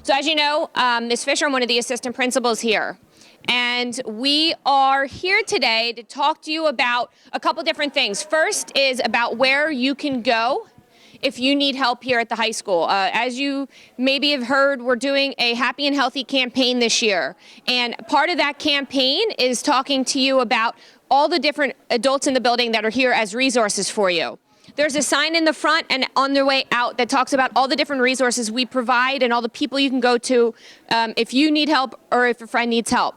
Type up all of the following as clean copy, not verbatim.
So as you know, Ms. Fisher, I'm one of the assistant principals here. And we are here today to talk to you about a couple different things. First is about where you can go if you need help here at the high school. As you maybe have heard, we're doing a Happy and Healthy campaign this year. And part of that campaign is talking to you about all the different adults in the building that are here as resources for you. There's a sign in the front and on their way out that talks about all the different resources we provide and all the people you can go to if you need help or if a friend needs help.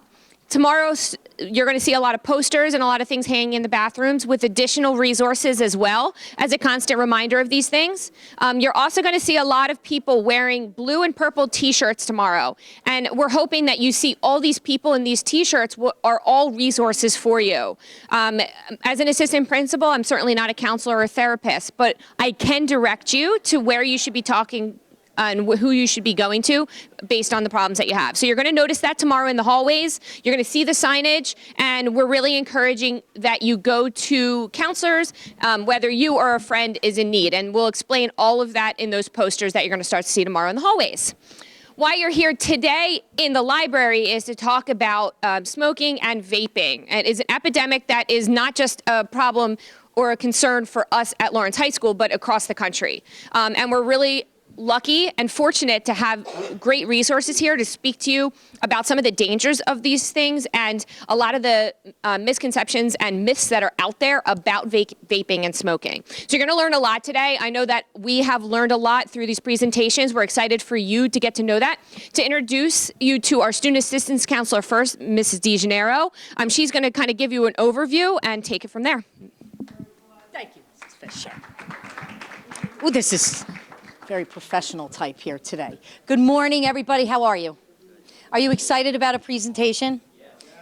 Tomorrow, you're going to see a lot of posters and a lot of things hanging in the bathrooms with additional resources as well as a constant reminder of these things. You're also going to see a lot of people wearing blue and purple t-shirts tomorrow. And we're hoping that you see all these people in these t-shirts are all resources for you. As an assistant principal, I'm certainly not a counselor or a therapist, but I can direct you to where you should be talking and who you should be going to based on the problems that you have. So you're going to notice that tomorrow in the hallways. You're going to see the signage, and we're really encouraging that you go to counselors, whether you or a friend is in need. And we'll explain all of that in those posters that you're going to start to see tomorrow in the hallways. Why you're here today in the library is to talk about smoking and vaping. It is an epidemic that is not just a problem or a concern for us at Lawrence High School, but across the country. And we're really lucky and fortunate to have great resources here to speak to you about some of the dangers of these things and a lot of the misconceptions and myths that are out there about vaping and smoking. So you're going to learn a lot today. I know that we have learned a lot through these presentations. We're excited for you to get to know that. To introduce you to our student assistance counselor first, Mrs. DeGennaro. She's going to kind of give you an overview and take it from there. Thank you, Mrs. Fisher. Oh, this is very professional type here today. Good morning, everybody. How are you? Are you excited about a presentation?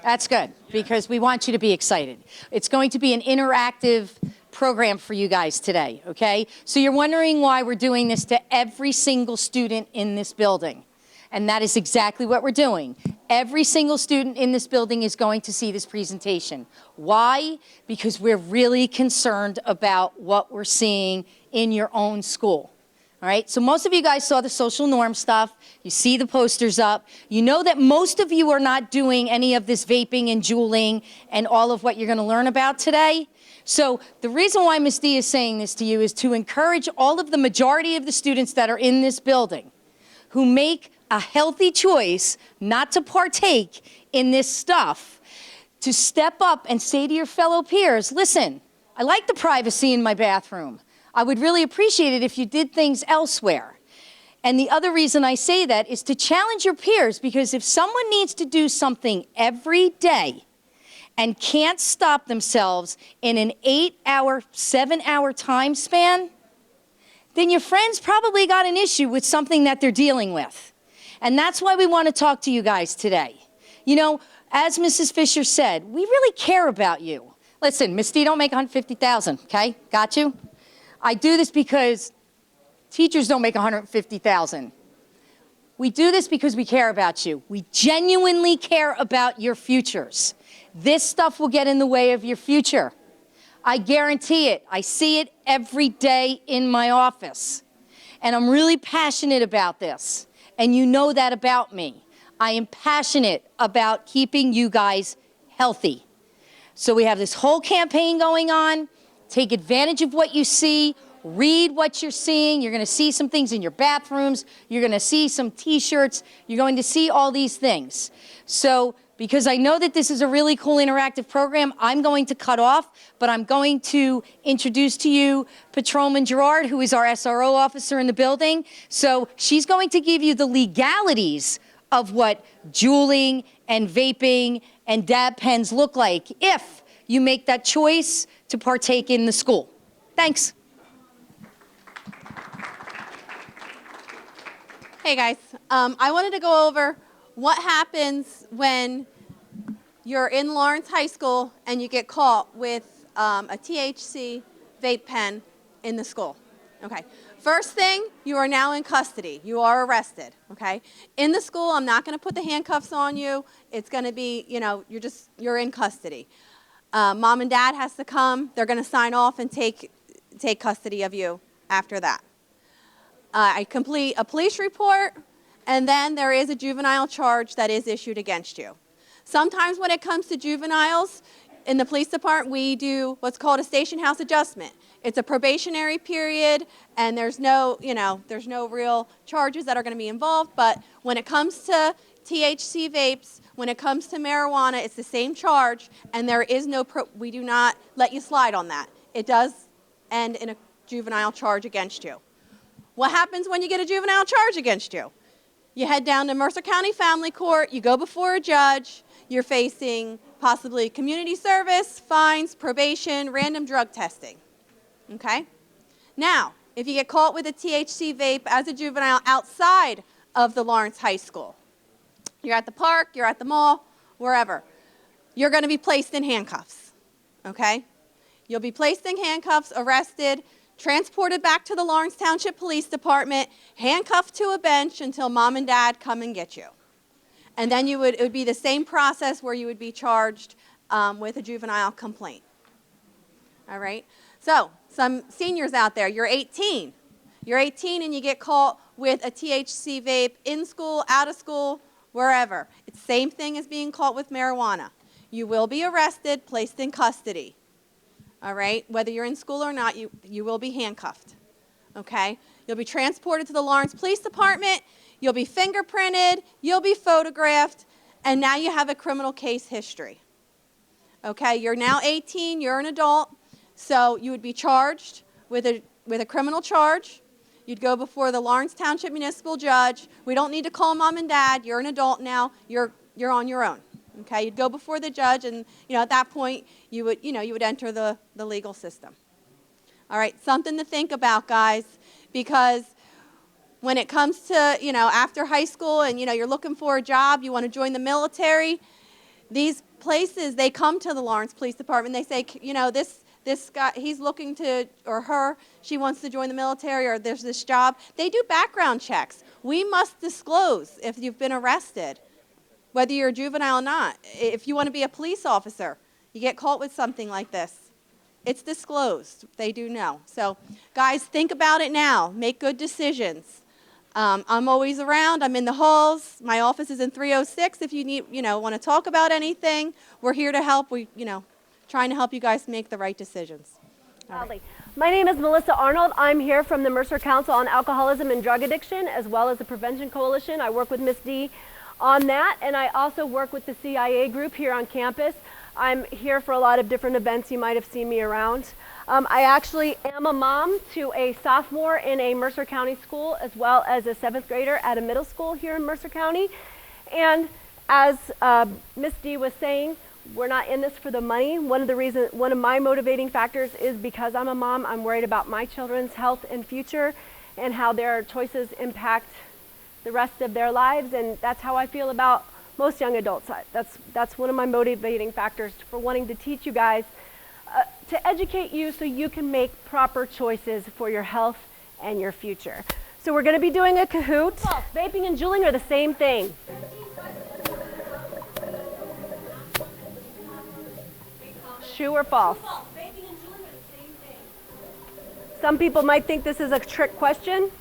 That's good, because we want you to be excited. It's going to be an interactive program for you guys today, okay? So you're wondering why we're doing this to every single student in this building. And that is exactly what we're doing. Every single student in this building is going to see this presentation. Why? Because we're really concerned about what we're seeing in your own school. All right, so most of you guys saw the social norm stuff. You see the posters up. You know that most of you are not doing any of this vaping and juuling and all of what you're going to learn about today. So the reason why Ms. D is saying this to you is to encourage all of the majority of the students that are in this building who make a healthy choice not to partake in this stuff to step up and say to your fellow peers, listen, I like the privacy in my bathroom. I would really appreciate it if you did things elsewhere. And the other reason I say that is to challenge your peers, because if someone needs to do something every day and can't stop themselves in an 8-hour, 7-hour time span, then your friends probably got an issue with something that they're dealing with. And that's why we want to talk to you guys today. You know, as Mrs. Fisher said, we really care about you. Listen, Miss D don't make $150,000, okay? Got you? I do this because teachers don't make $150,000. We do this because we care about you. We genuinely care about your futures. This stuff will get in the way of your future. I guarantee it. I see it every day in my office. And I'm really passionate about this. And you know that about me. I am passionate about keeping you guys healthy. So we have this whole campaign going on. Take advantage of what you see. Read what you're seeing. You're going to see some things in your bathrooms. You're going to see some t-shirts. You're going to see all these things. So because I know that this is a really cool interactive program, I'm going to cut off, but I'm going to introduce to you Patrolman Gerard, who is our SRO officer in the building. So she's going to give you the legalities of what juuling and vaping and dab pens look like if you make that choice to partake in the school. Thanks. Hey guys, I wanted to go over what happens when you're in Lawrence High School and you get caught with a THC vape pen in the school. Okay. First thing, you are now in custody. You are arrested. Okay. In the school, I'm not going to put the handcuffs on you. It's going to be, you know, you're in custody. Mom and dad has to come. They're going to sign off and take custody of you after that. I complete a police report, and then there is a juvenile charge that is issued against you. Sometimes when it comes to juveniles, in the police department, we do what's called a station house adjustment. It's a probationary period, and there's no real charges that are going to be involved. But when it comes to THC vapes, when it comes to marijuana, it's the same charge, and there is we do not let you slide on that. It does end in a juvenile charge against you. What happens when you get a juvenile charge against you? You head down to Mercer County Family Court, you go before a judge, you're facing possibly community service, fines, probation, random drug testing. Okay? Now, if you get caught with a THC vape as a juvenile outside of the Lawrence High School, you're at the park, you're at the mall, wherever, you're going to be placed in handcuffs. Okay? You'll be placed in handcuffs, arrested, transported back to the Lawrence Township Police Department, handcuffed to a bench until mom and dad come and get you. And then it would be the same process where you would be charged with a juvenile complaint. All right? So, some seniors out there, you're 18. You're 18 and you get caught with a THC vape in school, out of school, wherever. It's the same thing as being caught with marijuana. You will be arrested, placed in custody. All right? Whether you're in school or not, you will be handcuffed. Okay? You'll be transported to the Lawrence Police Department. You'll be fingerprinted. You'll be photographed. And now you have a criminal case history. Okay? You're now 18. You're an adult. So you would be charged with a criminal charge. You'd go before the Lawrence Township Municipal Judge. We don't need to call mom and dad. You're an adult now. You're on your own. Okay, you'd go before the judge, and at that point you would enter the legal system. All right, something to think about, guys, because when it comes to after high school and you're looking for a job, you want to join the military, these places, they come to the Lawrence Police Department. They say, this guy, he's looking to, or her, she wants to join the military, or there's this job. They do background checks. We must disclose if you've been arrested, whether you're a juvenile or not. If you want to be a police officer, you get caught with something like this, it's disclosed. They do know. So, guys, think about it now. Make good decisions. I'm always around. I'm in the halls. My office is in 306. If you need, want to talk about anything, we're here to help. Trying to help you guys make the right decisions. Right. My name is Melissa Arnold. I'm here from the Mercer Council on Alcoholism and Drug Addiction, as well as the Prevention Coalition. I work with Ms. D on that, and I also work with the CIA group here on campus. I'm here for a lot of different events. You might have seen me around. I actually am a mom to a sophomore in a Mercer County school, as well as a 7th grader at a middle school here in Mercer County. And as Ms. D was saying, we're not in this for the money. One of my motivating factors is because I'm a mom. I'm worried about my children's health and future and how their choices impact the rest of their lives, and that's how I feel about most young adults. That's one of my motivating factors for wanting to teach you guys, to educate you so you can make proper choices for your health and your future. So we're going to be doing a Kahoot. Vaping and juuling are the same thing. True or false? Some people might think this is a trick question.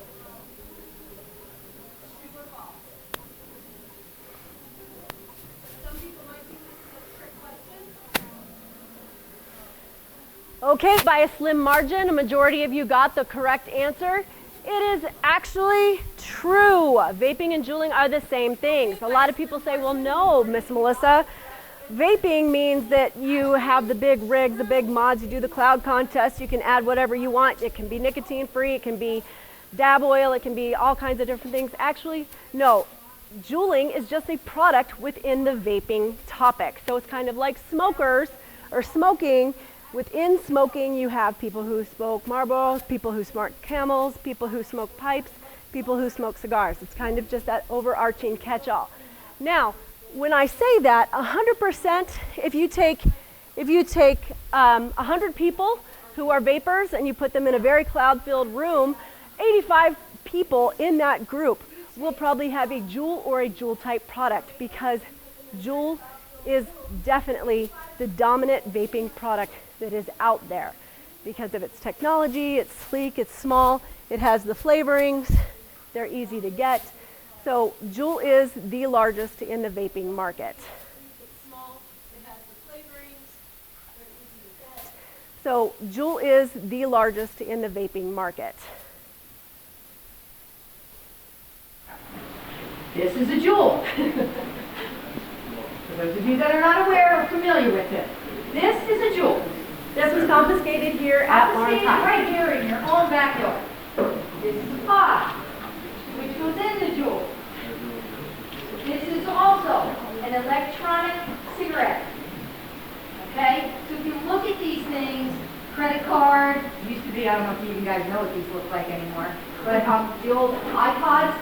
Okay, by a slim margin, a majority of you got the correct answer. It is actually true. Vaping and juuling are the same things. A lot of people say, well, no, Miss Melissa. Vaping means that you have the big rigs, the big mods, you do the cloud contest, you can add whatever you want. It can be nicotine free, it can be dab oil, it can be all kinds of different things. Actually, no. Juuling is just a product within the vaping topic. So it's kind of like smokers or smoking. Within smoking, you have people who smoke Marlboros, people who smoke Camels, people who smoke pipes, people who smoke cigars. It's kind of just that overarching catch-all. Now, when I say that, 100%, if you take 100 people who are vapors and you put them in a very cloud-filled room, 85 people in that group will probably have a Juul or a Juul-type product, because Juul is definitely the dominant vaping product that is out there because of its technology. It's sleek, it's small, it has the flavorings, they're easy to get. So Juul is the largest in the vaping market. It's small, it has the flavorings, they're easy to get. So Juul is the largest in the vaping market. This is a Juul. For those of you that are not aware or familiar with it, this is a Juul. This was confiscated here at Arnold. Right here in your own backyard. This is a pod, which goes in the Juul. This is also an electronic cigarette. Okay? So if you look at these things, credit card, used to be, I don't know if you guys know what these look like anymore, but the old iPods,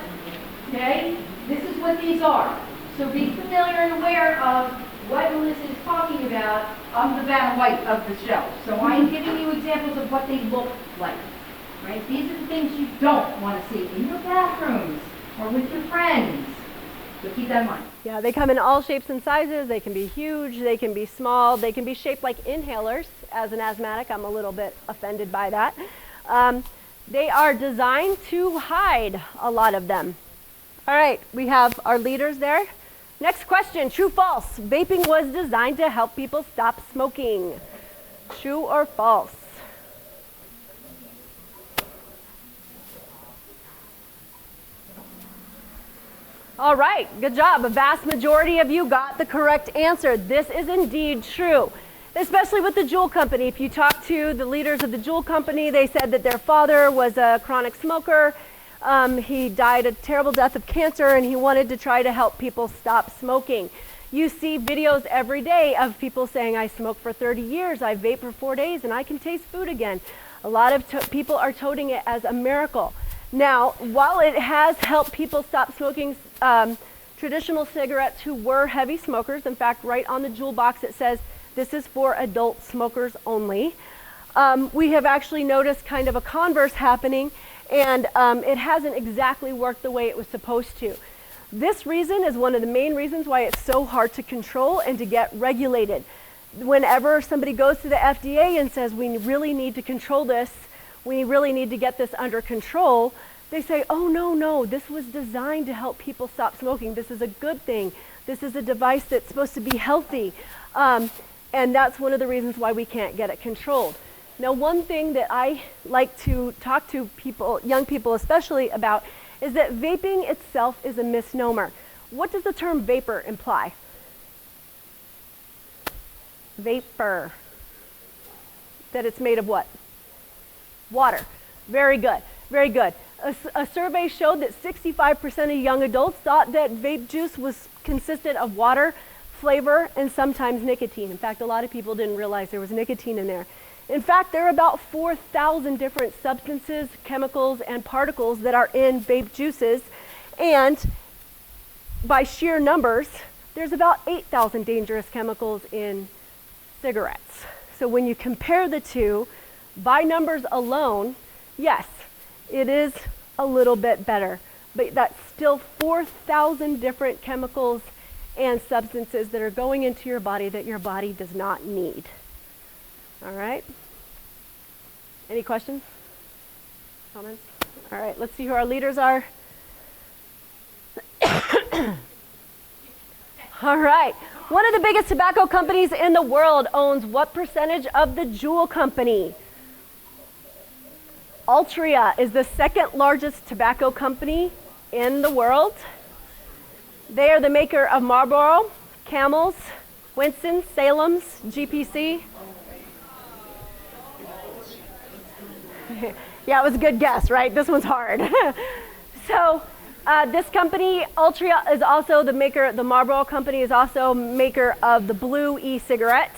okay? This is what these are. So be familiar and aware of what Melissa is talking about on the Vanna White of the show. So I'm giving you examples of what they look like. Right? These are the things you don't want to see in your bathrooms or with your friends. So keep that in mind. Yeah, they come in all shapes and sizes. They can be huge, they can be small, they can be shaped like inhalers. As an asthmatic, I'm a little bit offended by that. They are designed to hide a lot of them. All right, we have our leaders there. Next question, true, false? Vaping was designed to help people stop smoking. True or false? All right, good job. A vast majority of you got the correct answer. This is indeed true, especially with the Juul company. If you talk to the leaders of the Juul company, they said that their father was a chronic smoker. He died a terrible death of cancer, and he wanted to try to help people stop smoking. You see videos every day of people saying, I smoked for 30 years, I vaped for 4 days, and I can taste food again. A lot of people are touting it as a miracle. Now, while it has helped people stop smoking traditional cigarettes who were heavy smokers, in fact, right on the Juul box it says, this is for adult smokers only, we have actually noticed kind of a converse happening, and it hasn't exactly worked the way it was supposed to. This reason is one of the main reasons why it's so hard to control and to get regulated. Whenever somebody goes to the FDA and says, we really need to control this, we really need to get this under control, they say, oh, no, this was designed to help people stop smoking. This is a good thing. This is a device that's supposed to be healthy. And that's one of the reasons why we can't get it controlled. Now, one thing that I like to talk to people, young people especially, about is that vaping itself is a misnomer. What does the term vapor imply? Vapor. That it's made of what? Water. Very good. Very good. A survey showed that 65% of young adults thought that vape juice consisted of water, flavor, and sometimes nicotine. In fact, a lot of people didn't realize there was nicotine in there. In fact, there are about 4,000 different substances, chemicals, and particles that are in vape juices. And by sheer numbers, there's about 8,000 dangerous chemicals in cigarettes. So when you compare the two, by numbers alone, yes, it is a little bit better. But that's still 4,000 different chemicals and substances that are going into your body that your body does not need. All right. Any questions? Comments? All right, let's see who our leaders are. All right. One of the biggest tobacco companies in the world owns what percentage of the Juul company? Altria is the second largest tobacco company in the world. They are the maker of Marlboro, Camels, Winston, Salem's, GPC. Yeah, it was a good guess, right? This one's hard. So this company, Altria, is also the maker, the Marlboro company is also maker of the blue e-cigarette.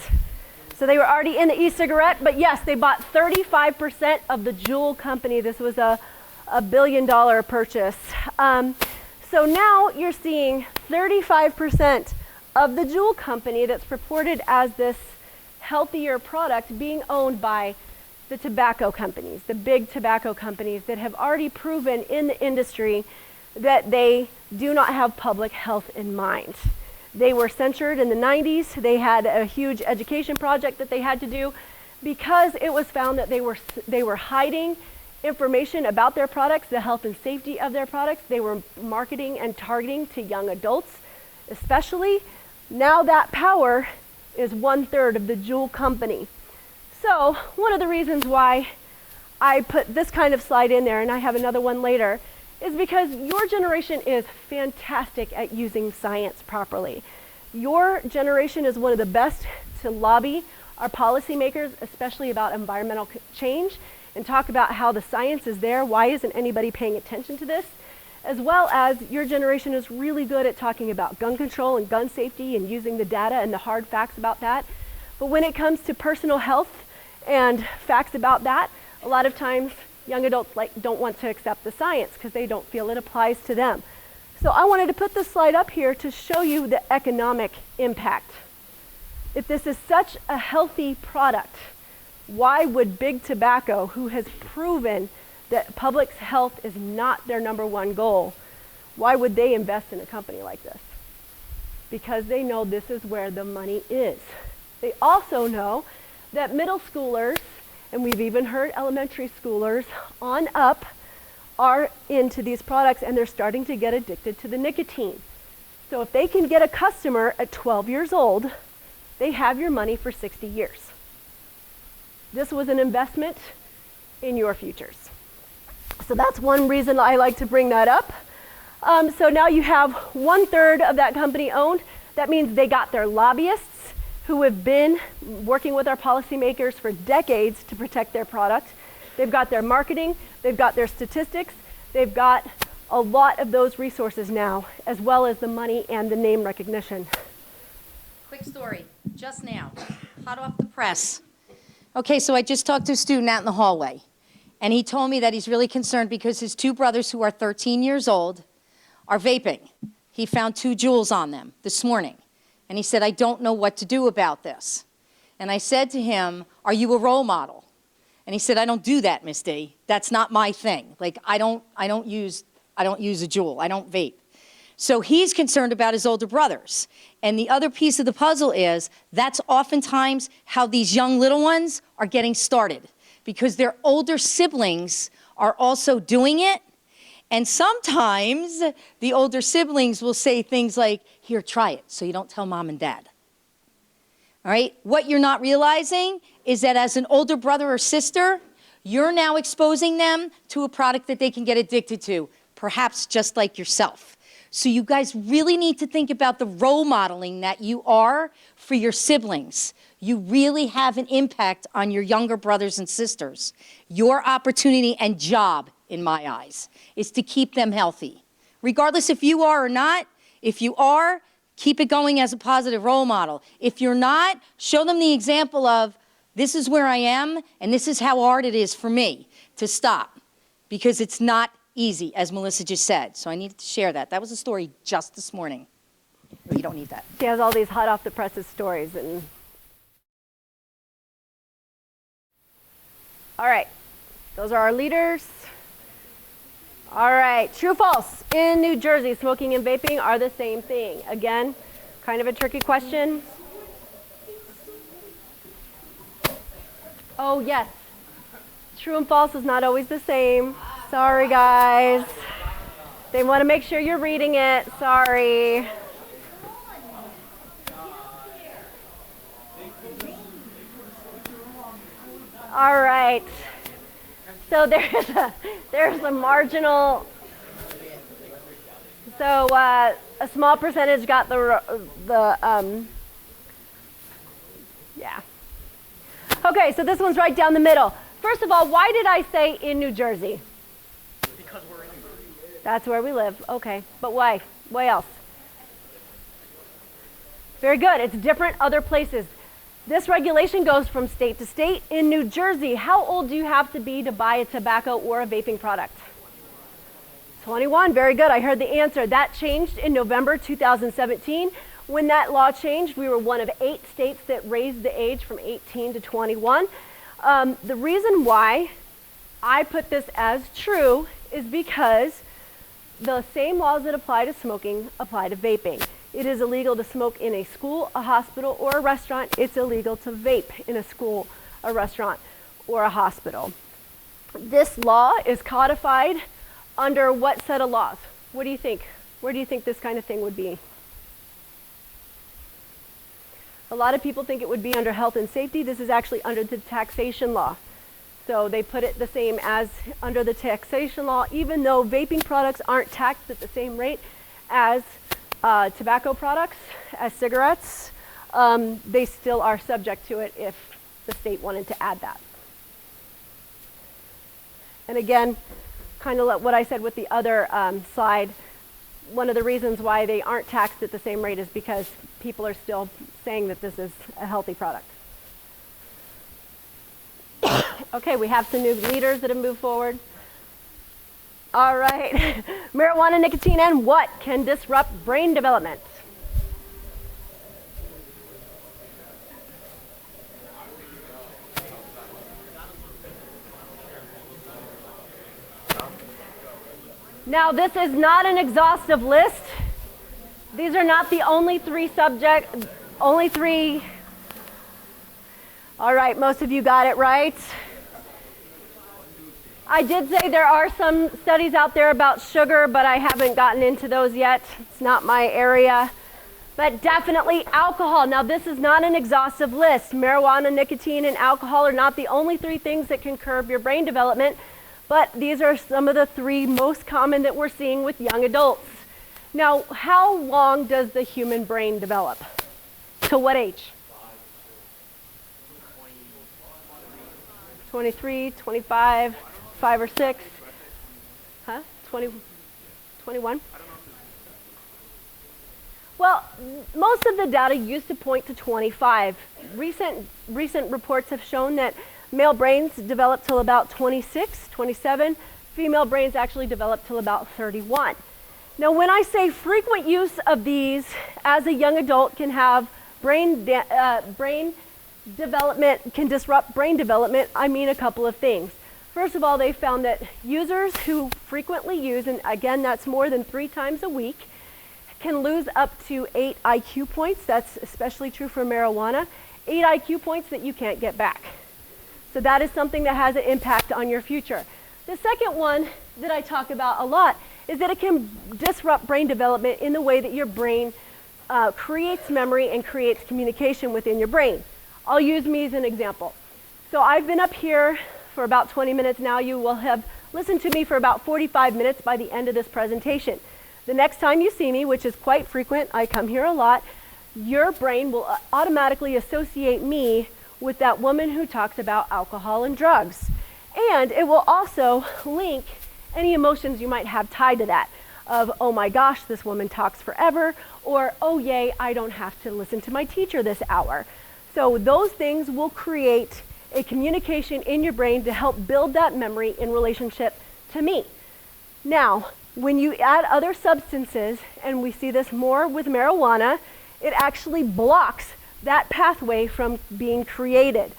So they were already in the e-cigarette, but yes, they bought 35% of the Juul company. This was a $1 billion purchase. So now you're seeing 35% of the Juul company that's purported as this healthier product being owned by the tobacco companies, the big tobacco companies that have already proven in the industry that they do not have public health in mind. They were censured in the 90s. They had a huge education project that they had to do because it was found that they were hiding information about their products, the health and safety of their products. They were marketing and targeting to young adults, especially. Now that power is 1/3 of the Juul company. So one of the reasons why I put this kind of slide in there, and I have another one later, is because your generation is fantastic at using science properly. Your generation is one of the best to lobby our policymakers, especially about environmental change, and talk about how the science is there, why isn't anybody paying attention to this, as well as your generation is really good at talking about gun control and gun safety and using the data and the hard facts about that. But when it comes to personal health and facts about that, a lot of times young adults don't want to accept the science because they don't feel it applies to them. So I wanted to put this slide up here to show you the economic impact. If this is such a healthy product, why would Big Tobacco, who has proven that public health is not their #1 goal, why would they invest in a company like this? Because they know this is where the money is. They also know that middle schoolers, and we've even heard elementary schoolers on up, are into these products and they're starting to get addicted to the nicotine. So if they can get a customer at 12 years old, they have your money for 60 years. This was an investment in your futures. So that's one reason I like to bring that up. So now you have 1/3 of that company owned. That means they got their lobbyists who have been working with our policymakers for decades to protect their product. They've got their marketing, they've got their statistics, they've got a lot of those resources now, as well as the money and the name recognition. Quick story, just now, hot off the press. Okay, so I just talked to a student out in the hallway, and he told me that he's really concerned because his 2 brothers who are 13 years old are vaping. He found 2 Juuls on them this morning, and he said, I don't know what to do about this. And I said to him, are you a role model? And he said, I don't do that, Miss D. That's not my thing. Like, I don't use a Juul. I don't vape. So he's concerned about his older brothers. And the other piece of the puzzle is that's oftentimes how these young little ones are getting started, because their older siblings are also doing it. And sometimes the older siblings will say things like, here, try it, so you don't tell mom and dad. All right? What you're not realizing is that as an older brother or sister, you're now exposing them to a product that they can get addicted to, perhaps just like yourself. So you guys really need to think about the role modeling that you are for your siblings. You really have an impact on your younger brothers and sisters. Your opportunity and job, in my eyes, is to keep them healthy. Regardless if you are or not, if you are, keep it going as a positive role model. If you're not, show them the example of, this is where I am, and this is how hard it is for me to stop, because it's not easy, as Melissa just said. So I needed to share that. That was a story just this morning. You don't need that. She has all these hot off the presses stories. And all right, those are our leaders. All right, true false. In New Jersey, smoking and vaping are the same thing. Again, kind of a tricky question. Oh yes, true and false is not always the same. Sorry, guys. They want to make sure you're reading it. Sorry. All right. So there's a marginal. So a small percentage got yeah. Okay, so this one's right down the middle. First of all, why did I say in New Jersey? Because we're in New Jersey. That's where we live. Okay, but why? Why else? Very good. It's different other places. This regulation goes from state to state. In New Jersey, how old do you have to be to buy a tobacco or a vaping product? 21. Very good. I heard the answer. That changed in November 2017. When that law changed, we were one of 8 states that raised the age from 18 to 21. The reason why I put this as true is because the same laws that apply to smoking apply to vaping. It is illegal to smoke in a school, a hospital, or a restaurant. It's illegal to vape in a school, a restaurant, or a hospital. This law is codified under what set of laws? What do you think? Where do you think this kind of thing would be? A lot of people think it would be under health and safety. This is actually under the taxation law. So they put it the same as under the taxation law, even though vaping products aren't taxed at the same rate as tobacco products, as cigarettes. They still are subject to it if the state wanted to add that. And again, kind of like what I said with the other slide, one of the reasons why they aren't taxed at the same rate is because people are still saying that this is a healthy product. Okay, we have some new leaders that have moved forward. All right, marijuana, nicotine, and what can disrupt brain development? Now, this is not an exhaustive list. These are not the only three All right, most of you got it right. I did say there are some studies out there about sugar, but I haven't gotten into those yet. It's not my area. But definitely alcohol. Now, this is not an exhaustive list. Marijuana, nicotine, and alcohol are not the only three things that can curb your brain development, but these are some of the three most common that we're seeing with young adults. Now, how long does the human brain develop? To what age? 23, 25, 5 or 6? Huh? 20, 21? Well, most of the data used to point to 25. Recent reports have shown that male brains develop till about 26, 27. Female brains actually develop till about 31. Now, when I say frequent use of these as a young adult can have brain development, can disrupt brain development, I mean a couple of things. First of all, they found that users who frequently use, and again, that's more than 3 times a week, can lose up to 8 IQ points. That's especially true for marijuana. 8 IQ points that you can't get back. So that is something that has an impact on your future. The second one that I talk about a lot is that it can disrupt brain development in the way that your brain creates memory and creates communication within your brain. I'll use me as an example. So I've been up here for about 20 minutes now. You will have listened to me for about 45 minutes by the end of this presentation. The next time you see me, which is quite frequent, I come here a lot, your brain will automatically associate me with that woman who talks about alcohol and drugs. And it will also link any emotions you might have tied to that of, oh my gosh, this woman talks forever, or oh yay, I don't have to listen to my teacher this hour. So those things will create a communication in your brain to help build that memory in relationship to me. Now, when you add other substances, and we see this more with marijuana, it actually blocks that pathway from being created.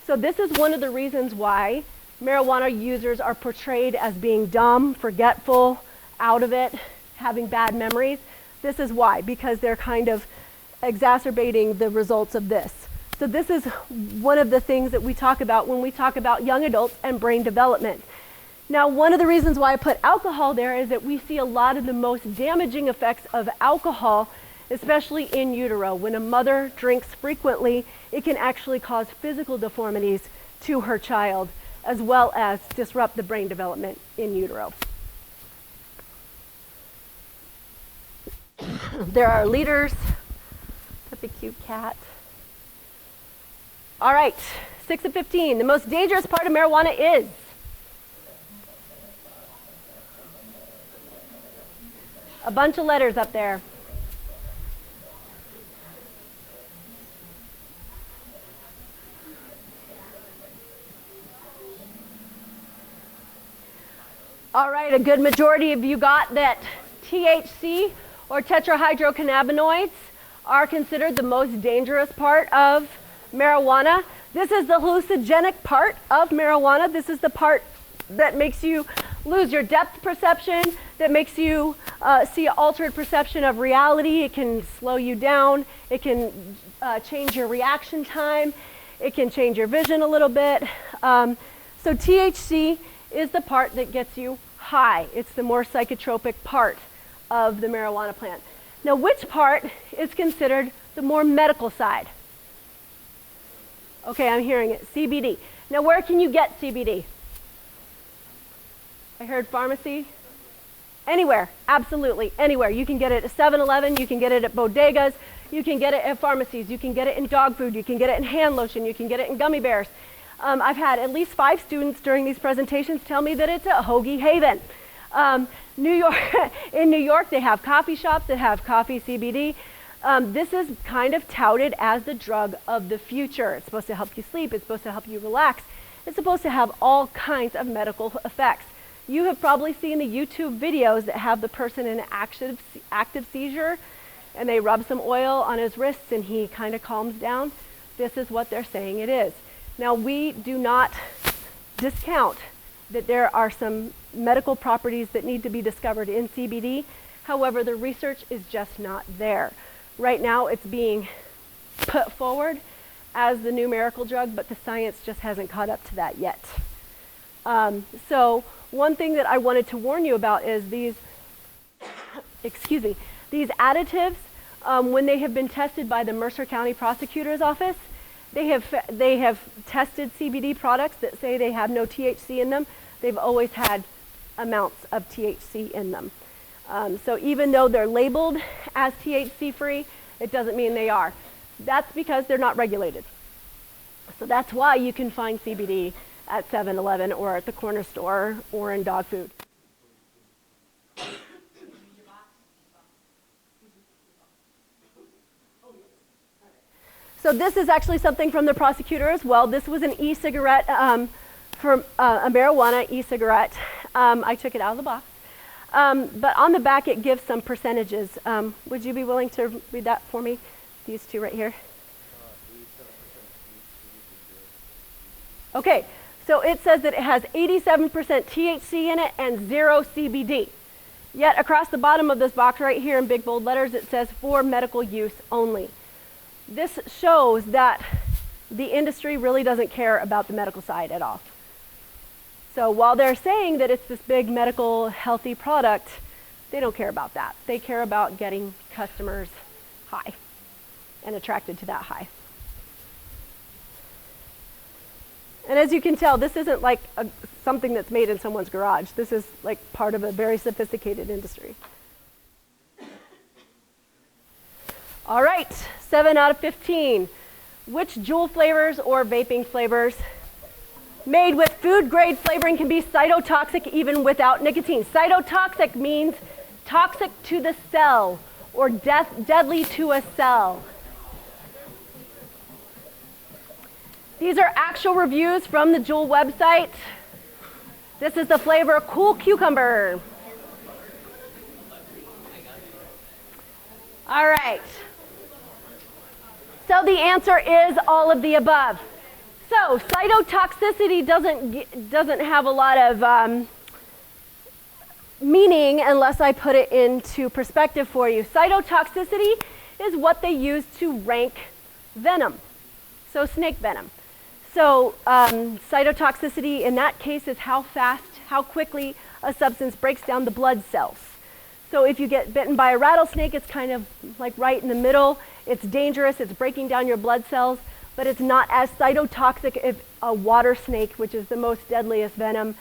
So this is one of the reasons why marijuana users are portrayed as being dumb, forgetful, out of it, having bad memories. This is why, because they're kind of exacerbating the results of this. So this is one of the things that we talk about when we talk about young adults and brain development. Now, one of the reasons why I put alcohol there is that we see a lot of the most damaging effects of alcohol, especially in utero. When a mother drinks frequently, it can actually cause physical deformities to her child, as well as disrupt the brain development in utero. There are leaders. Put the cute cat. All right, 6 of 15. The most dangerous part of marijuana is? A bunch of letters up there. All right, a good majority of you got that THC or tetrahydrocannabinoids are considered the most dangerous part of marijuana. This is the hallucinogenic part of marijuana. This is the part that makes you lose your depth perception, that makes you see an altered perception of reality. It can slow you down. It can change your reaction time. It can change your vision a little bit. So THC is the part that gets you high. It's the more psychotropic part of the marijuana plant. Now, which part is considered the more medical side? Okay, I'm hearing it, CBD. Now, where can you get CBD? I heard pharmacy. Anywhere, absolutely, anywhere. You can get it at 7-Eleven, you can get it at bodegas, you can get it at pharmacies, you can get it in dog food, you can get it in hand lotion, you can get it in gummy bears. I've had at least 5 students during these presentations tell me that it's a hoagie haven. In New York, they have coffee shops that have coffee CBD. This is kind of touted as the drug of the future. It's supposed to help you sleep, it's supposed to help you relax. It's supposed to have all kinds of medical effects. You have probably seen the YouTube videos that have the person in an active seizure, and they rub some oil on his wrists and he kind of calms down. This is what they're saying it is. Now, we do not discount that there are some medical properties that need to be discovered in CBD. However, the research is just not there. Right now, it's being put forward as the new miracle drug, but the science just hasn't caught up to that yet. So one thing that I wanted to warn you about is these, these additives, when they have been tested by the Mercer County Prosecutor's Office, they have tested CBD products that say they have no THC in them. They've always had amounts of THC in them. So even though they're labeled as THC free, it doesn't mean they are. That's because they're not regulated. So that's why you can find CBD at 7-Eleven or at the corner store or in dog food. So this is actually something from the prosecutor as well. This was an e-cigarette, for a marijuana e-cigarette. I took it out of the box. But on the back it gives some percentages. Would you be willing to read that for me? These two right here. Okay, so it says that it has 87% THC in it and 0 CBD. Yet across the bottom of this box right here in big bold letters it says for medical use only. This shows that the industry really doesn't care about the medical side at all. So while they're saying that it's this big medical healthy product, they don't care about that. They care about getting customers high and attracted to that high. And as you can tell, this isn't like something that's made in someone's garage. This is like part of a very sophisticated industry. All right, 7 out of 15. Which Juul flavors or vaping flavors made with food grade flavoring can be cytotoxic even without nicotine? Cytotoxic means toxic to the cell or deadly to a cell. These are actual reviews from the Juul website. This is the flavor Cool Cucumber. All right. So the answer is all of the above. So cytotoxicity doesn't have a lot of meaning unless I put it into perspective for you. Cytotoxicity is what they use to rank venom, so snake venom. So cytotoxicity in that case is how fast, how quickly a substance breaks down the blood cells. So if you get bitten by a rattlesnake, it's kind of like right in the middle. It's dangerous, it's breaking down your blood cells, but it's not as cytotoxic if a water snake, which is the most deadliest venom,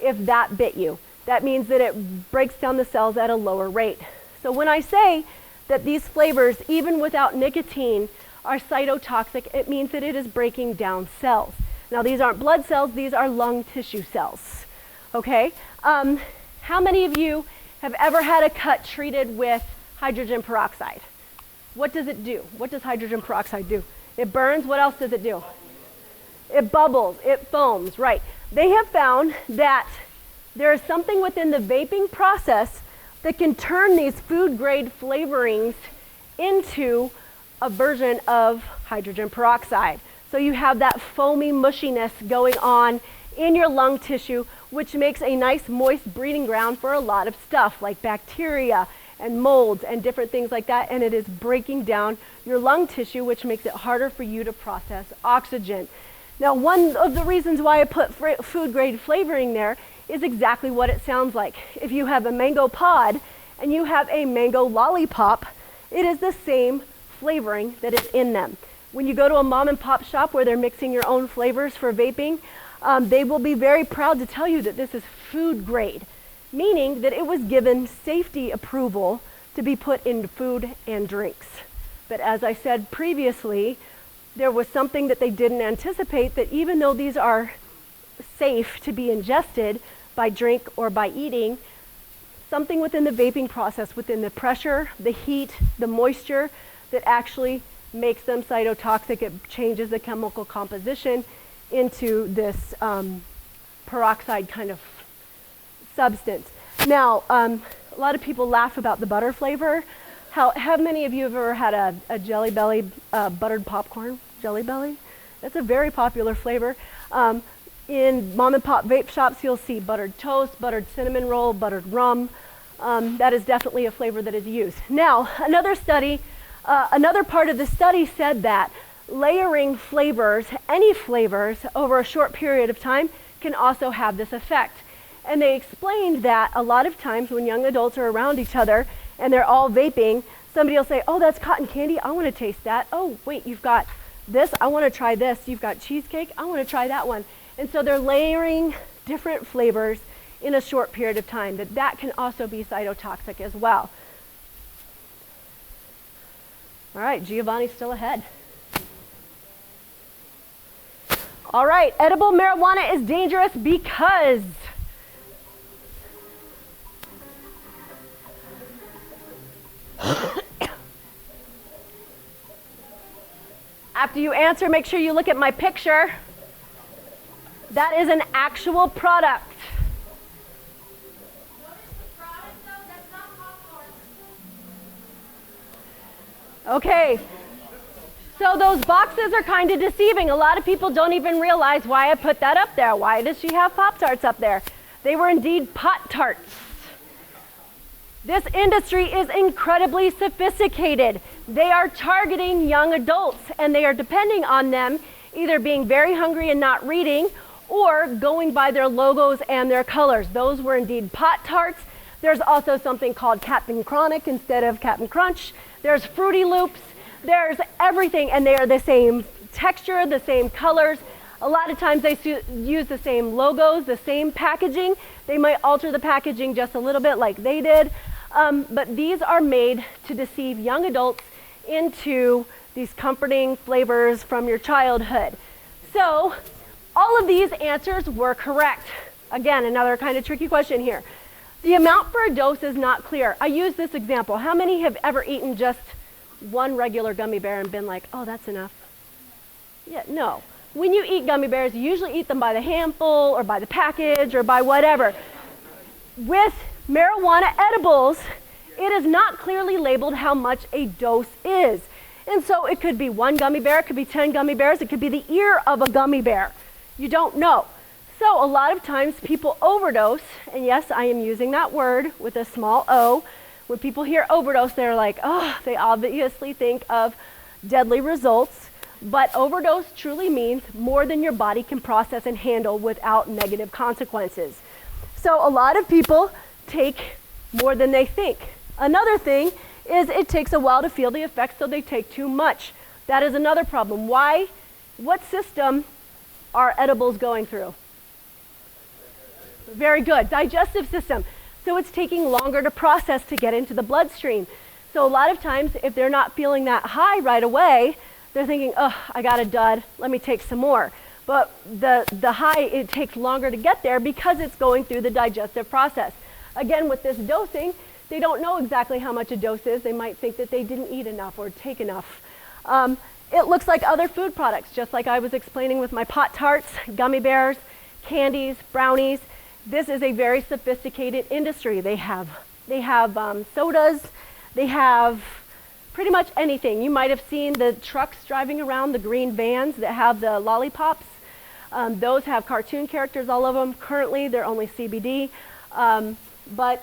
if that bit you. That means that it breaks down the cells at a lower rate. So when I say that these flavors, even without nicotine, are cytotoxic, it means that it is breaking down cells. Now these aren't blood cells, these are lung tissue cells. Okay? How many of you have ever had a cut treated with hydrogen peroxide? What does it do? What does hydrogen peroxide do? It burns. What else does it do? It bubbles, it foams, right. They have found that there is something within the vaping process that can turn these food grade flavorings into a version of hydrogen peroxide. So you have that foamy mushiness going on in your lung tissue, which makes a nice moist breeding ground for a lot of stuff like bacteria and molds and different things like that, and it is breaking down your lung tissue, which makes it harder for you to process oxygen. Now, one of the reasons why I put food grade flavoring there is exactly what it sounds like. If you have a mango pod and you have a mango lollipop, it is the same flavoring that is in them. When you go to a mom and pop shop where they're mixing your own flavors for vaping, they will be very proud to tell you that this is food grade, meaning that it was given safety approval to be put in food and drinks. But as I said previously, there was something that they didn't anticipate, that even though these are safe to be ingested by drink or by eating, something within the vaping process, within the pressure, the heat, the moisture, that actually makes them cytotoxic. It changes the chemical composition into this peroxide kind of substance. Now, a lot of people laugh about the butter flavor. How many of you have ever had a Jelly Belly buttered popcorn? Jelly Belly? That's a very popular flavor. In mom and pop vape shops, you'll see buttered toast, buttered cinnamon roll, buttered rum. That is definitely a flavor that is used. Now, another part of the study said that layering flavors, any flavors, over a short period of time can also have this effect. And they explained that a lot of times when young adults are around each other and they're all vaping, somebody will say, oh, that's cotton candy, I want to taste that. Oh, wait, you've got this, I want to try this. You've got cheesecake, I want to try that one. And so they're layering different flavors in a short period of time. That can also be cytotoxic as well. All right, Giovanni's still ahead. All right, edible marijuana is dangerous because after you answer, make sure you look at my picture. That is an actual product. Okay, so those boxes are kind of deceiving. A lot of people don't even realize why I put that up there. Why does she have Pop-Tarts up there? They were indeed Pot-Tarts. This industry is incredibly sophisticated. They are targeting young adults, and they are depending on them either being very hungry and not reading, or going by their logos and their colors. Those were indeed Pot-Tarts. There's also something called Captain Chronic instead of Captain Crunch. There's Fruity Loops. There's everything, and they are the same texture, the same colors. A lot of times they use the same logos, the same packaging. They might alter the packaging just a little bit like they did. But these are made to deceive young adults into these comforting flavors from your childhood. So all of these answers were correct. Again, another kind of tricky question here. The amount for a dose is not clear. I use this example. How many have ever eaten just one regular gummy bear and been like, oh, that's enough? Yeah, no. When you eat gummy bears, you usually eat them by the handful or by the package or by whatever. With marijuana edibles, it is not clearly labeled how much a dose is. And so it could be one gummy bear, it could be 10 gummy bears, it could be the ear of a gummy bear. You don't know. So a lot of times people overdose, and yes, I am using that word with a small O. When people hear overdose, they're like, oh, they obviously think of deadly results. But overdose truly means more than your body can process and handle without negative consequences. So a lot of people take more than they think. Another thing is it takes a while to feel the effects, so they take too much. That is another problem. Why? What system are edibles going through? Very good, digestive system. So it's taking longer to process to get into the bloodstream. So a lot of times, if they're not feeling that high right away, they're thinking, oh, I got a dud, let me take some more. But the high, it takes longer to get there because it's going through the digestive process. Again, with this dosing, they don't know exactly how much a dose is. They might think that they didn't eat enough or take enough. It looks like other food products, just like I was explaining with my Pot-Tarts, gummy bears, candies, brownies. This is a very sophisticated industry. They have sodas, they have pretty much anything. You might have seen the trucks driving around, the green vans that have the lollipops. Those have cartoon characters all over them. Currently, they're only CBD, but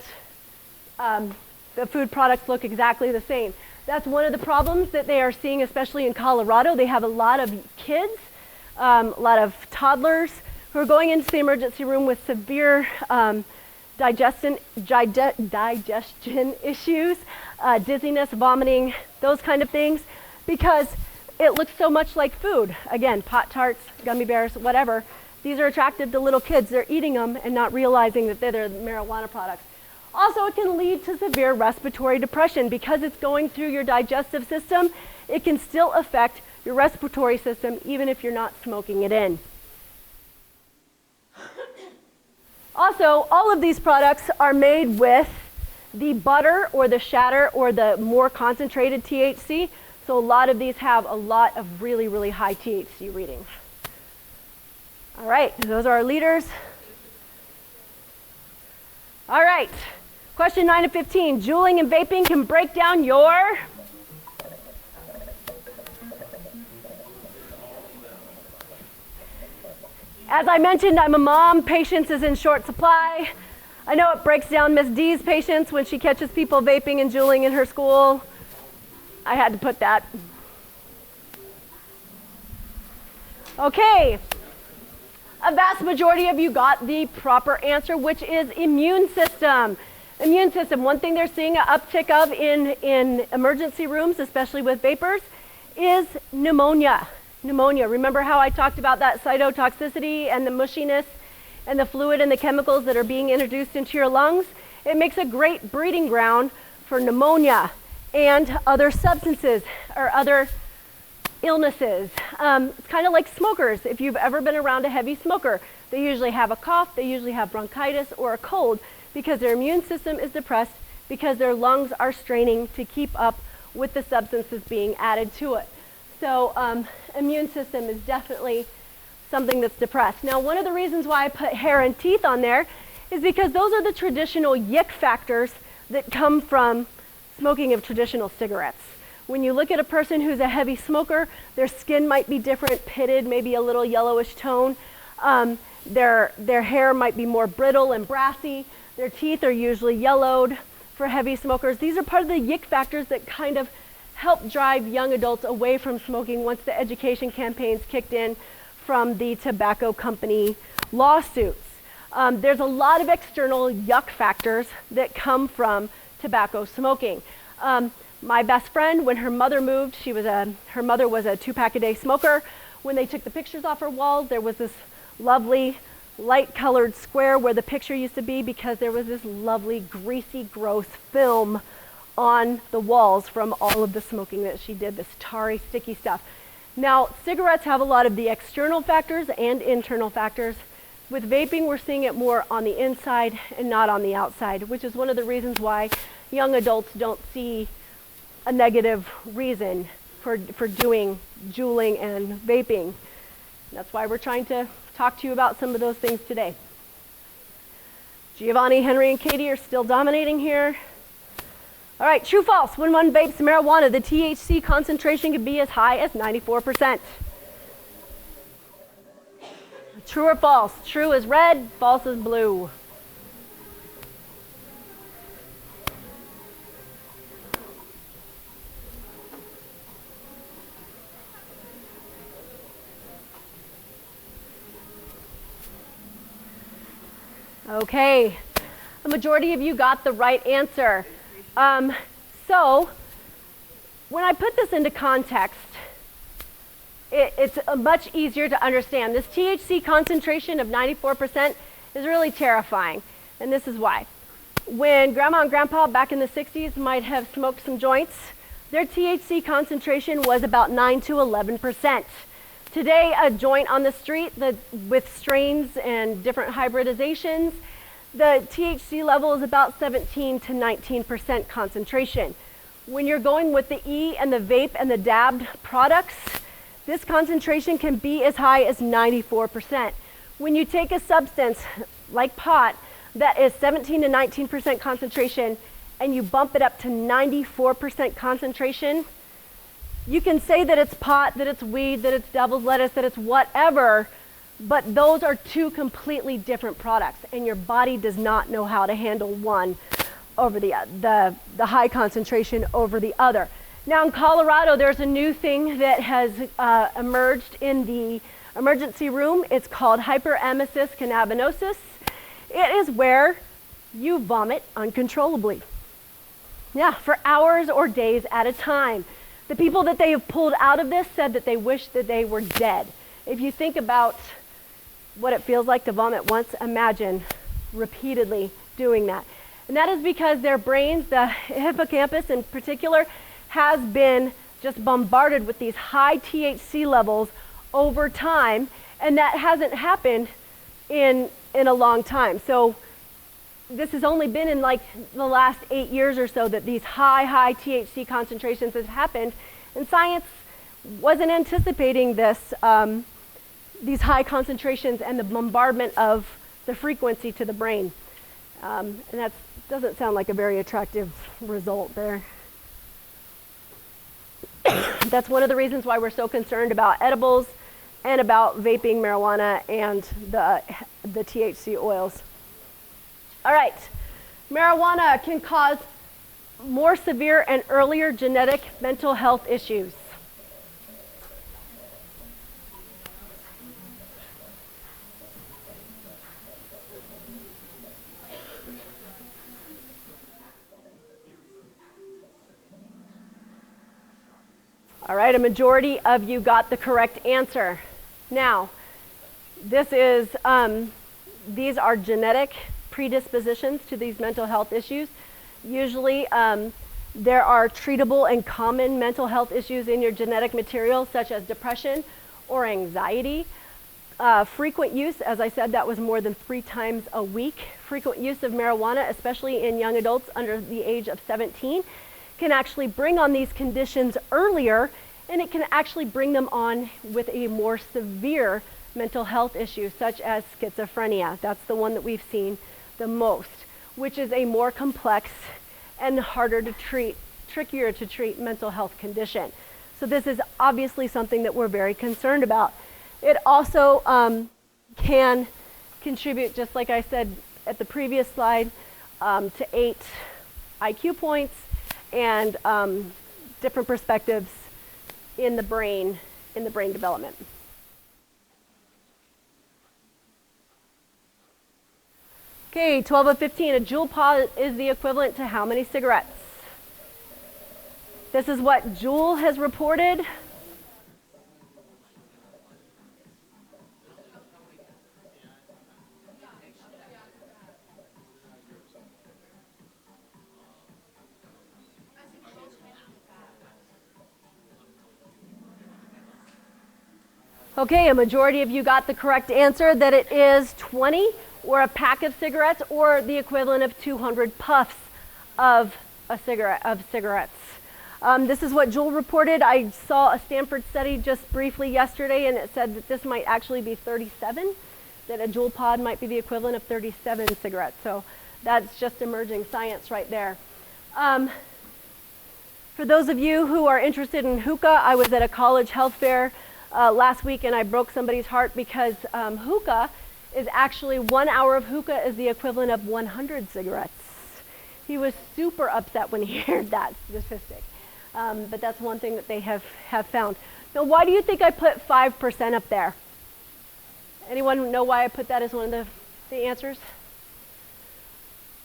the food products look exactly the same. That's one of the problems that they are seeing, especially in Colorado. They have a lot of kids a lot of toddlers who are going into the emergency room with severe digestion issues, dizziness, vomiting, those kind of things, because it looks so much like food. Again, Pop-Tarts, gummy bears, whatever. These are attractive to little kids. They're eating them and not realizing that they're marijuana products. Also, it can lead to severe respiratory depression because it's going through your digestive system. It can still affect your respiratory system even if you're not smoking it in. Also, all of these products are made with the butter or the shatter or the more concentrated THC. So a lot of these have a lot of really, really high THC readings. All right, those are our leaders. All right, question 9 of 15. Juuling and vaping can break down your... As I mentioned, I'm a mom. Patience is in short supply. I know it breaks down Miss D's patience when she catches people vaping and juuling in her school. I had to put that. Okay. A vast majority of you got the proper answer, which is immune system. Immune system, one thing they're seeing an uptick of in emergency rooms, especially with vapors, is pneumonia. Pneumonia. Remember how I talked about that cytotoxicity and the mushiness and the fluid and the chemicals that are being introduced into your lungs? It makes a great breeding ground for pneumonia and other substances or other illnesses. It's kind of like smokers. If you've ever been around a heavy smoker, they usually have a cough, they usually have bronchitis or a cold because their immune system is depressed because their lungs are straining to keep up with the substances being added to it. So immune system is definitely something that's depressed. Now, one of the reasons why I put hair and teeth on there is because those are the traditional yick factors that come from smoking of traditional cigarettes. When you look at a person who's a heavy smoker, their skin might be different, pitted, maybe a little yellowish tone. Their hair might be more brittle and brassy. Their teeth are usually yellowed for heavy smokers. These are part of the yick factors that kind of help drive young adults away from smoking once the education campaigns kicked in from the tobacco company lawsuits. There's a lot of external yuck factors that come from tobacco smoking. My best friend, when her mother moved, her mother was a 2-pack-a-day smoker. When they took the pictures off her walls, there was this lovely light-colored square where the picture used to be because there was this lovely, greasy, gross film on the walls from all of the smoking that she did, this tarry, sticky stuff. Now, cigarettes have a lot of the external factors and internal factors. With vaping, we're seeing it more on the inside and not on the outside, which is one of the reasons why young adults don't see a negative reason for doing juuling and vaping. That's why we're trying to talk to you about some of those things today. Giovanni, Henry, and Katie are still dominating here. All right, true, false. When one vapes marijuana, the THC concentration can be as high as 94%. True or false? True is red, false is blue. Okay, a majority of you got the right answer. So, when I put this into context, it's much easier to understand. This THC concentration of 94% is really terrifying, and this is why. When Grandma and Grandpa back in the 60s might have smoked some joints, their THC concentration was about 9 to 11%. Today, a joint on the street with strains and different hybridizations, the THC level is about 17 to 19% concentration. When you're going with the E and the vape and the dabbed products, this concentration can be as high as 94%. When you take a substance like pot that is 17 to 19% concentration and you bump it up to 94% concentration, you can say that it's pot, that it's weed, that it's devil's lettuce, that it's whatever, but those are two completely different products, and your body does not know how to handle one over the high concentration over the other. Now in Colorado, there's a new thing that has emerged in the emergency room. It's called hyperemesis cannabinosis. It is where you vomit uncontrollably. Yeah, for hours or days at a time. The people that they have pulled out of this said that they wish that they were dead. If you think about what it feels like to vomit once, imagine repeatedly doing that. And that is because their brains, the hippocampus in particular, has been just bombarded with these high THC levels over time, and that hasn't happened in a long time. So this has only been in like the last 8 years or so that these high THC concentrations have happened, and science wasn't anticipating this, these high concentrations and the bombardment of the frequency to the brain. And that doesn't sound like a very attractive result there. That's one of the reasons why we're so concerned about edibles and about vaping marijuana and the THC oils. All right, marijuana can cause more severe and earlier genetic mental health issues. All right, a majority of you got the correct answer. Now, this is, these are genetic predispositions to these mental health issues. Usually, there are treatable and common mental health issues in your genetic material, such as depression or anxiety. Frequent use, as I said, that was more than 3 times a week. Frequent use of marijuana, especially in young adults under the age of 17, can actually bring on these conditions earlier, and it can actually bring them on with a more severe mental health issue, such as schizophrenia. That's the one that we've seen the most, which is a more complex and harder to treat, trickier to treat mental health condition. So this is obviously something that we're very concerned about. It also can contribute, just like I said at the previous slide, to 8 IQ points and different perspectives in the brain development. Okay, 12 of 15, a Juul pod is the equivalent to how many cigarettes? This is what Juul has reported. Okay, a majority of you got the correct answer that it is 20, or a pack of cigarettes, or the equivalent of 200 puffs of cigarettes. This is what Juul reported. I saw a Stanford study just briefly yesterday, and it said that this might actually be 37, that a Juul pod might be the equivalent of 37 cigarettes. So that's just emerging science right there. For those of you who are interested in hookah, I was at a college health fair last week, and I broke somebody's heart because hookah is actually 1 hour of hookah is the equivalent of 100 cigarettes. He was super upset when he heard that statistic. But that's one thing that they have found. Now, why do you think I put 5% up there? Anyone know why I put that as one of the answers?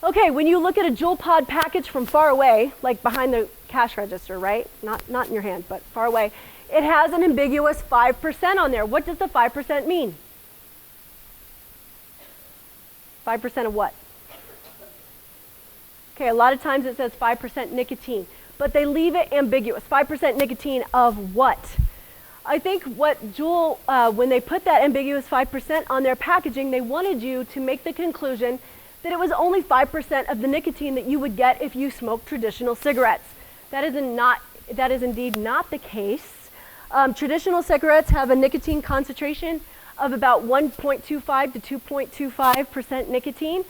Okay, when you look at a Juul pod package from far away, like behind the cash register, right? Not in your hand, but far away, it has an ambiguous 5% on there. What does the 5% mean? 5% of what? Okay, a lot of times it says 5% nicotine, but they leave it ambiguous. 5% nicotine of what? I think what Juul, when they put that ambiguous 5% on their packaging, they wanted you to make the conclusion that it was only 5% of the nicotine that you would get if you smoked traditional cigarettes. That is indeed not the case. Traditional cigarettes have a nicotine concentration of about 1.25 to 2.25% nicotine.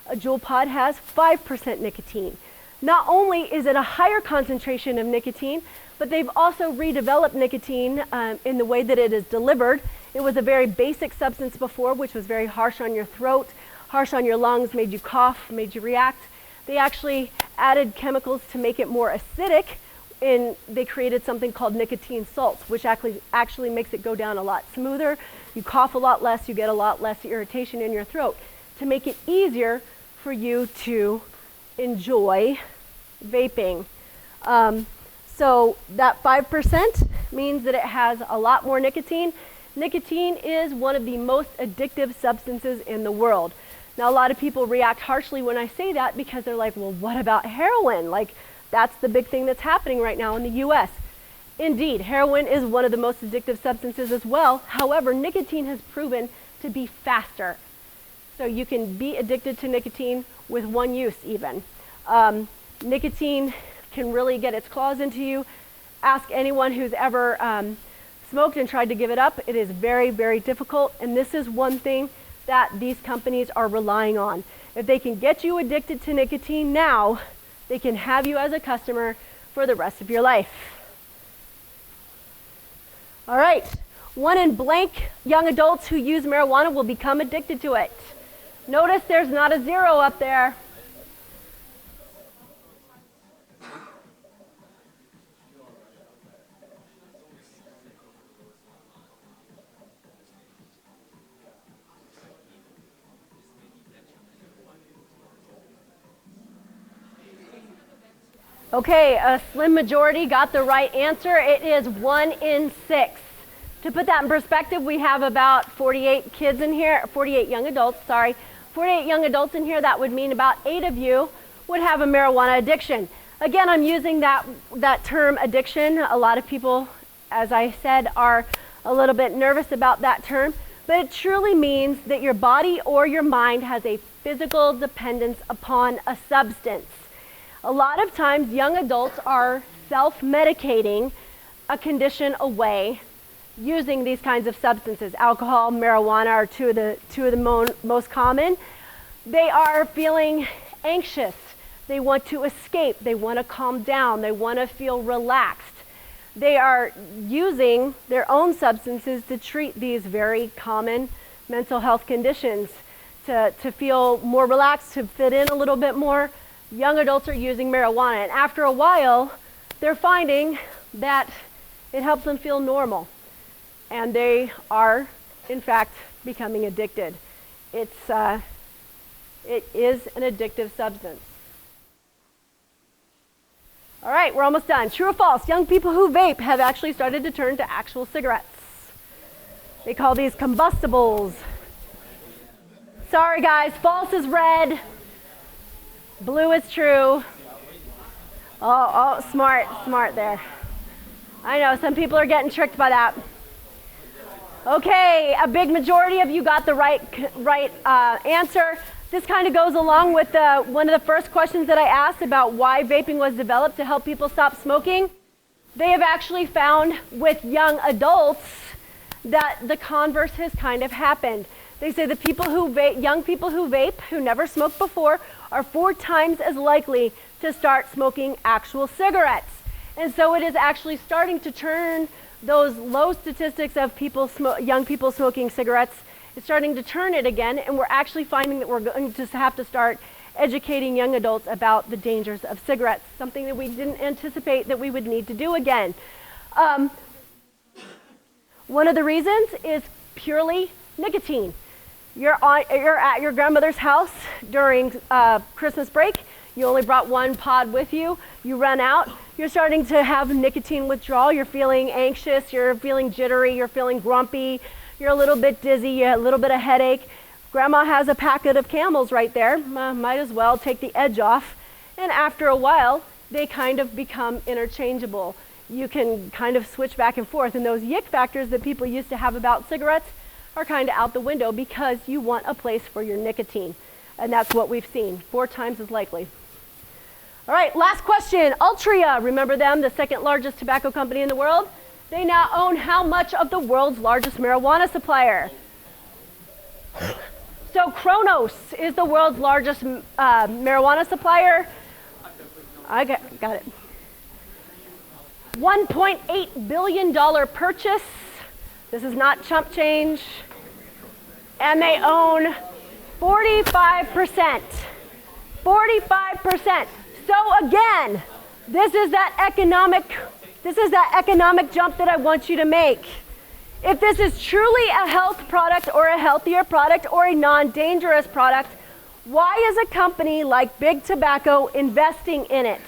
A Juul pod has 5% nicotine. Not only is it a higher concentration of nicotine, but they've also redeveloped nicotine in the way that it is delivered. It was a very basic substance before, which was very harsh on your throat, harsh on your lungs, made you cough, made you react. They actually added chemicals to make it more acidic, and they created something called nicotine salts, which actually makes it go down a lot smoother. You cough a lot less, you get a lot less irritation in your throat to make it easier for you to enjoy vaping. So that 5% means that it has a lot more nicotine. Nicotine is one of the most addictive substances in the world. Now, a lot of people react harshly when I say that because they're like, well, what about heroin? Like, that's the big thing that's happening right now in the US. Indeed, heroin is one of the most addictive substances as well. However, nicotine has proven to be faster. So you can be addicted to nicotine with one use even. Nicotine can really get its claws into you. Ask anyone who's ever smoked and tried to give it up. It is very, very difficult, and this is one thing that these companies are relying on. If they can get you addicted to nicotine now, they can have you as a customer for the rest of your life. All right, 1 in blank young adults who use marijuana will become addicted to it. Notice there's not a 0 up there. Okay, a slim majority got the right answer. It is 1 in 6. To put that in perspective, we have about 48 kids in here, 48 young adults, sorry. 48 young adults in here, that would mean about 8 of you would have a marijuana addiction. Again, I'm using that term addiction. A lot of people, as I said, are a little bit nervous about that term, but it truly means that your body or your mind has a physical dependence upon a substance. A lot of times, young adults are self-medicating a condition away using these kinds of substances. Alcohol, marijuana are two of the most common. They are feeling anxious. They want to escape. They want to calm down. They want to feel relaxed. They are using their own substances to treat these very common mental health conditions, to feel more relaxed, to fit in a little bit more. Young adults are using marijuana, and after a while, they're finding that it helps them feel normal, and they are, in fact, becoming addicted. It is an addictive substance. All right, we're almost done. True or false? Young people who vape have actually started to turn to actual cigarettes. They call these combustibles. Sorry, guys, false is red. Blue is true. Oh, smart there. I know, some people are getting tricked by that. Okay, a big majority of you got the right answer. This kind of goes along with one of the first questions that I asked about why vaping was developed to help people stop smoking. They have actually found with young adults that the converse has kind of happened. They say the people who vape, young people who vape, who never smoked before, are 4 times as likely to start smoking actual cigarettes. And so it is actually starting to turn those low statistics of young people smoking cigarettes. It's starting to turn it again, and we're actually finding that we're going to have to start educating young adults about the dangers of cigarettes, something that we didn't anticipate that we would need to do again. One of the reasons is purely nicotine. You're at your grandmother's house during Christmas break. You only brought 1 pod with you. You run out. You're starting to have nicotine withdrawal. You're feeling anxious. You're feeling jittery. You're feeling grumpy. You're a little bit dizzy. You have a little bit of headache. Grandma has a packet of Camels right there. Might as well take the edge off. And after a while, they kind of become interchangeable. You can kind of switch back and forth. And those yick factors that people used to have about cigarettes are kind of out the window because you want a place for your nicotine. And that's what we've seen, 4 times as likely. All right, last question. Altria, remember them, the 2nd largest tobacco company in the world? They now own how much of the world's largest marijuana supplier? So Kronos is the world's largest marijuana supplier. I got it. $1.8 billion purchase. This is not chump change. And they own 45%. 45%. So again, this is that economic jump that I want you to make. If this is truly a health product or a healthier product or a non-dangerous product, why is a company like Big Tobacco investing in it?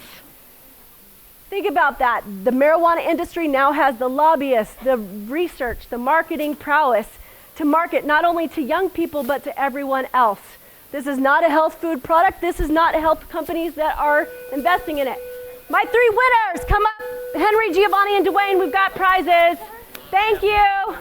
Think about that. The marijuana industry now has the lobbyists, the research, the marketing prowess to market not only to young people but to everyone else. This is not a health food product. This is not health companies that are investing in it. My 3 winners, come up. Henry, Giovanni, and Dwayne, we've got prizes. Thank you.